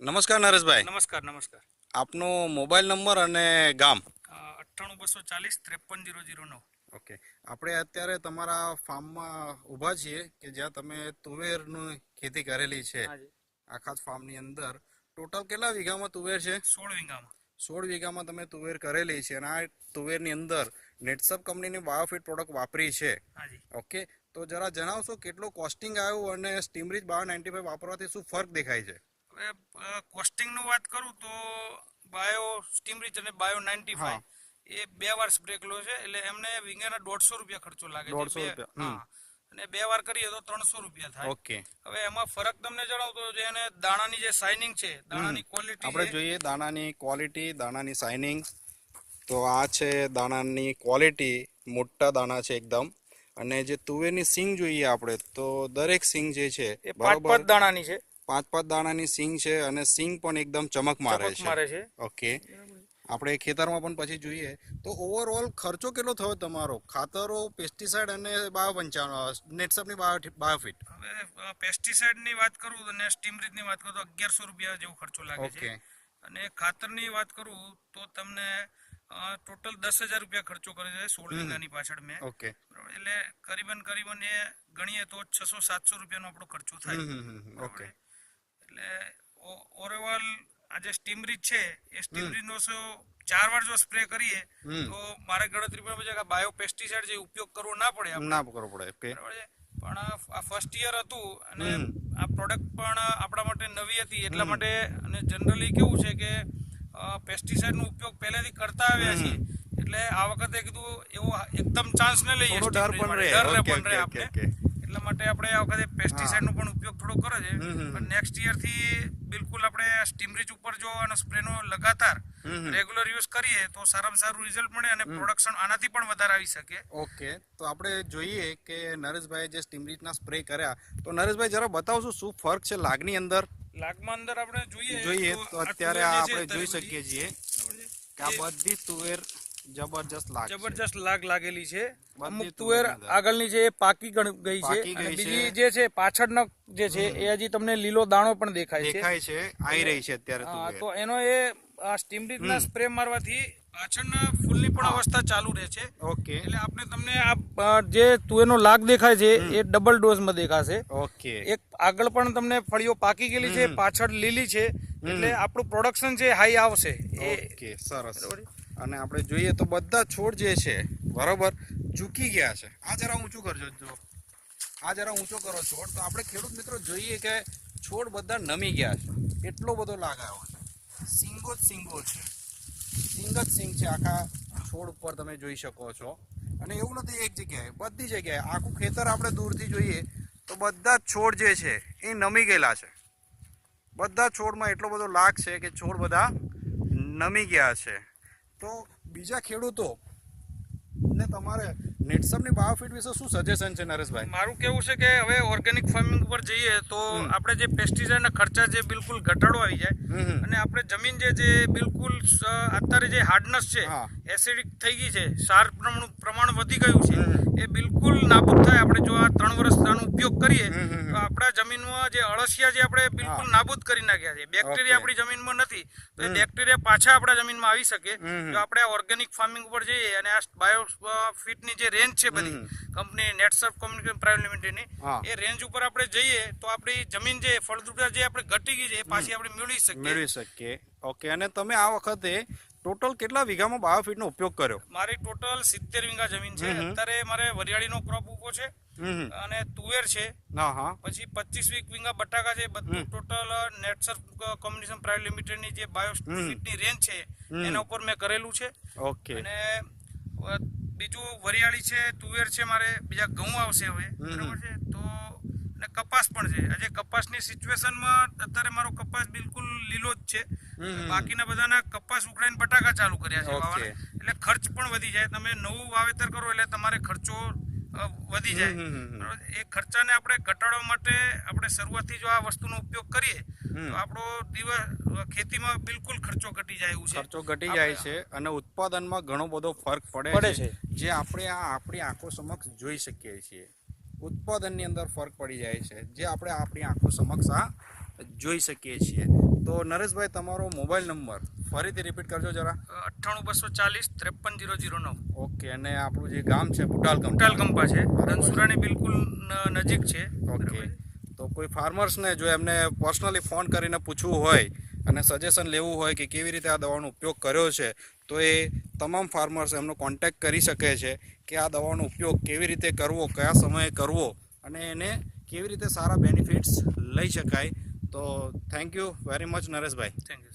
નમસ્કાર નરેશભાઈ, નમસ્કાર નમસ્કાર. આપનો મોબાઈલ નંબર અને ગામ. 98 240 53 009. ઓકે, આપણે અત્યારે તમારા ફાર્મમાં ઊભા છીએ કે જ્યાં તમે તુવેરની ખેતી કરેલી છે. હાજી. આખા ફાર્મની અંદર ટોટલ કેટલા વીઘામાં તુવેર છે? 16 વીઘામાં. 16 વીઘામાં તમે તુવેર કરેલી છે અને આ તુવેરની અંદર નેટસપ કંપનીની બાયોફિટ પ્રોડક્ટ વાપરી છે. હાજી. ઓકે, તો જરા જણાવશો કેટલો કોસ્ટિંગ આવ્યું અને સ્ટીમરીચ બાયો 95 વાપરવાથી શું ફરક દેખાય છે? હવે કોસ્ટિંગનું વાત કરું તો બાયો સ્ટીમરીચ અને બાયો 95 એ 2 વાર સ્પ્રે કર્યો છે, એટલે એમને વીઘાના 150 રૂપિયા ખર્ચો લાગે છે. 150 રૂપિયા. હા, અને 2 વાર કરીએ તો 300 રૂપિયા થાય. ઓકે, હવે એમાં ફરક તમને જણાવું તો જે એને દાણાની જે શાઇનિંગ છે, દાણાની ક્વોલિટી આપણે જોઈએ દાણાની ક્વોલિટી, દાણાની શાઇનિંગ. તો આ છે દાણાની ક્વોલિટી, મોટા દાણા છે એકદમ. અને જે તુવેરની સિંગ જોઈએ આપણે તો દરેક સિંગ જે છે એ 5 દાણાની છે. 5 દાણાની સિંગ છે અને સિંગ પણ એકદમ ચમક મારે છે. ઓકે, આપણે ખેતરમાં પણ પછી જોઈએ તો ઓવરઓલ ખર્ચો કેટલો થયો તમારો? ખાતરો, પેસ્ટિસાઇડ અને નેટસપની બાયોફિટ. હવે પેસ્ટિસાઇડની વાત કરું અને સ્ટીમરીચની વાત કરું તો 1100 રૂપિયા જેવો ખર્ચો લાગે છે. અને ખાતરની વાત કરું તો તમને ટોટલ 10,000 રૂપિયા ખર્ચો કરે છે 16 વીઘાની પાછળ મેં. ઓકે, એટલે કરીબન એ ગણીએ તો 600-700 રૂપિયાનો આપણો ખર્ચો થાય. ઓકે, એટલે ઓવરઓલ આ જે સ્ટીમરીચ છે એ સ્ટીમરીચનો 4 વાર જો સ્પ્રે કરીએ તો મારે ગણતરી પર છે કે બાયો પેસ્ટિસાઇડ જે ઉપયોગ કરવો ના પડે. બરાબર છે. પણ આ ફર્સ્ટ યર હતું અને આ પ્રોડક્ટ પણ આપણા માટે નવી હતી એટલા માટે. અને જનરલી કેવું છે કે પેસ્ટિસાઇડનો ઉપયોગ પહેલેથી કરતા આવ્યા છીએ, એટલે આ વખતે કીધું એવો એકદમ ચાન્સ ન લઈએ. ડર પણ રહે આપણે, એટલા માટે આપણે આ વખતે પેસ્ટિસાઇડનો પણ ઉપયોગ થોડો કરે છે. પણ નેક્સ્ટ યરથી બિલકુલ આપણે સ્ટીમરીચ ઉપર જો અને સ્પ્રેનો લગાતાર રેગ્યુલર યુઝ કરીએ તો સારામાં સારું રિઝલ્ટ મળે અને પ્રોડક્શન આનાથી પણ વધારે આવી શકે. ઓકે, તો આપણે જોઈએ કે નરેશભાઈ જે સ્ટીમરીચના સ્પ્રે કર્યા તો નરેશભાઈ જરા બતાવશો શું ફરક છે લાગની અંદર? લાગમાં અંદર આપણે જોઈએ તો અત્યારે આપણે જોઈ શકીએ છીએ કે આ બધી તુવેર જબરજસ્ત લાગ લાગેલી છે. અમુક તુવેર આગળની છે એ પાકી ગઈ છે અને બીજી જે છે પાછળનો જે છે એ હજી તમને લીલો દાણો પણ દેખાય છે, આવી રહી છે અત્યારે. તો એનો એ સ્ટીમરીચના સ્પ્રે મારવાથી પાછળના ફૂલની પણ અવસ્થા ચાલુ રહે છે. ઓકે, એટલે આપણે તમને આ જે તુવેરનો લાગ દેખાય છે એ ડબલ ડોઝમાં દેખાશે. ઓકે, એક આગળ પણ તમને ફળીઓ પાકી ગયેલી છે, પાછળ લીલી છે, એટલે આપણું પ્રોડક્શન છે હાઈ આવશે. ઓકે, સરસ. અને આપણે જોઈએ તો બધા છોડ જે છે બરાબર ઝૂકી ગયા છે. આ જરા ઊંચું કરજો, જો આ જરા ઊંચો કરો છોડ, તો આપણે ખેડૂત મિત્રો જોઈએ કે છોડ બધા નમી ગયા છે. એટલો બધો લાગ આવ્યો છે. સિંગો જ સિંગ છે આખા છોડ ઉપર, તમે જોઈ શકો છો. અને એવું નથી એક જગ્યાએ, બધી જગ્યાએ આખું ખેતર આપણે દૂરથી જોઈએ તો બધા છોડ જે છે એ નમી ગયેલા છે. બધા છોડમાં એટલો બધો લાગ છે કે છોડ બધા નમી ગયા છે. તો બીજા ખેડૂતો ને તમારે નેટસપની બાયોફિટ વિશે શું સજેશન છે નરેશભાઈ? મારું કેવું છે કે હવે ઓર્ગેનિક ફાર્મિંગ ઉપર જઈએ તો આપણે જે પેસ્ટિસાઇડના ખર્ચા છે બિલકુલ ઘટાડો આવી જાય. અને આપણે જમીન જે બિલકુલ અત્યારે જે હાર્ડનેસ છે, એસિડિક થઈ ગઈ છે, ક્ષાર પ્રમાણ વધી ગયું છે, એ બિલકુલ નાબૂદ થાય. આપણે જો આ 3 વર્ષ આનો ઉપયોગ કરીએ તો આપણા જમીનમાં જે અળસિયા જે આપણે બિલકુલ નાબૂદ કરી નાખ્યા છે. બેક્ટેરિયા આપણી જમીનમાં નથી તો એ બેક્ટેરિયા પાછા આપણા જમીનમાં આવી શકે જો આપણે ઓર્ગેનિક ફાર્મિંગ ઉપર જઈએ. અને આ બાયોફિટની જે રેન્જ છે બધી કંપની નેટસપ કંપની પ્રાઇવેટ લિમિટેડની, એ રેન્જ ઉપર આપણે જઈએ તો આપણી જમીન જે ફળદ્રુપતા જે આપણે ઘટી ગઈ છે એ પાછી આપણે મેળવી શકીએ. ઓકે, અને તમે આ વખતે ટોટલ કેટલા વીઘામાં બાયોફિટનો ઉપયોગ કર્યો? મારી ટોટલ 70 વીઘા જમીન છે. અત્યારે મારે વરિયાળીનો ક્રોપ ઉભો છે અને તુવેર છે, પછી 25 વીઘા બટાકા છે. બધું ટોટલ નેટસપ કોમ્યુનિકેશન પ્રાઇવેટ લિમિટેડની જે બાયોફિટની રેન્જ છે એના ઉપર મેં કરેલું છે. ઓકે, અને બીજું વરિયાળી છે, તુવેર છે, મારે બીજા ઘઉં આવશે હવે, બરાબર છે. તો અને કપાસ પણ છે. આજે કપાસની સિચ્યુએશનમાં અત્યારે મારો કપાસ બિલકુલ લીલો જ છે. બાકીના બધાના કપાસ ઉખડાઈને બટાકા ચાલુ કર્યા છે વાવવાના. એટલે ખર્ચ પણ વધી જાય. તમે નવું વાવેતર કરો એટલે તમારે ખર્ચો વધી જાય. એ ખર્ચાને આપણે ઘટાડવા માટે આપણે શરૂઆતથી જો આ વસ્તુનો ઉપયોગ કરીએ તો આપણો દિવસ ખેતીમાં બિલકુલ ખર્ચો ઘટી જાય એવું છે. ખર્ચો ઘટી જાય છે અને ઉત્પાદનમાં ઘણો બધો ફરક પડે છે, જે આપણે આપણી આંખો સમક્ષ જોઈ શકીએ છીએ. ઉત્પાદનની અંદર ફરક પડી જાય છે, જે આપણે આપણી આંખો સમક્ષ જોઈ શકીએ છીએ. તો નરેશભાઈ તમારો મોબાઈલ નંબર ફરીથી રિપીટ કરજો જરા. 98 240 53 009. ઓકે, અને આપણું જે ગામ છે બુટાલકંપા. બુટાલકંપા છે, ધનસુરાની બિલકુલ નજીક છે. ઓકે, તો કોઈ ફાર્મર્સને જો એમને પર્સનલી ફોન કરીને પૂછવું હોય અને સજેશન લેવું હોય કે કેવી રીતે આ દવાનો ઉપયોગ કર્યો છે, તો એ તમામ ફાર્મર્સ એમનો કોન્ટેક્ટ કરી શકે છે કે આ દવાનો ઉપયોગ કેવી રીતે કરવો, કયા સમયે કરવો અને એને કેવી રીતે સારા બેનિફિટ્સ લઈ શકાય. તો thank you very much Nareshbhai. Thank you.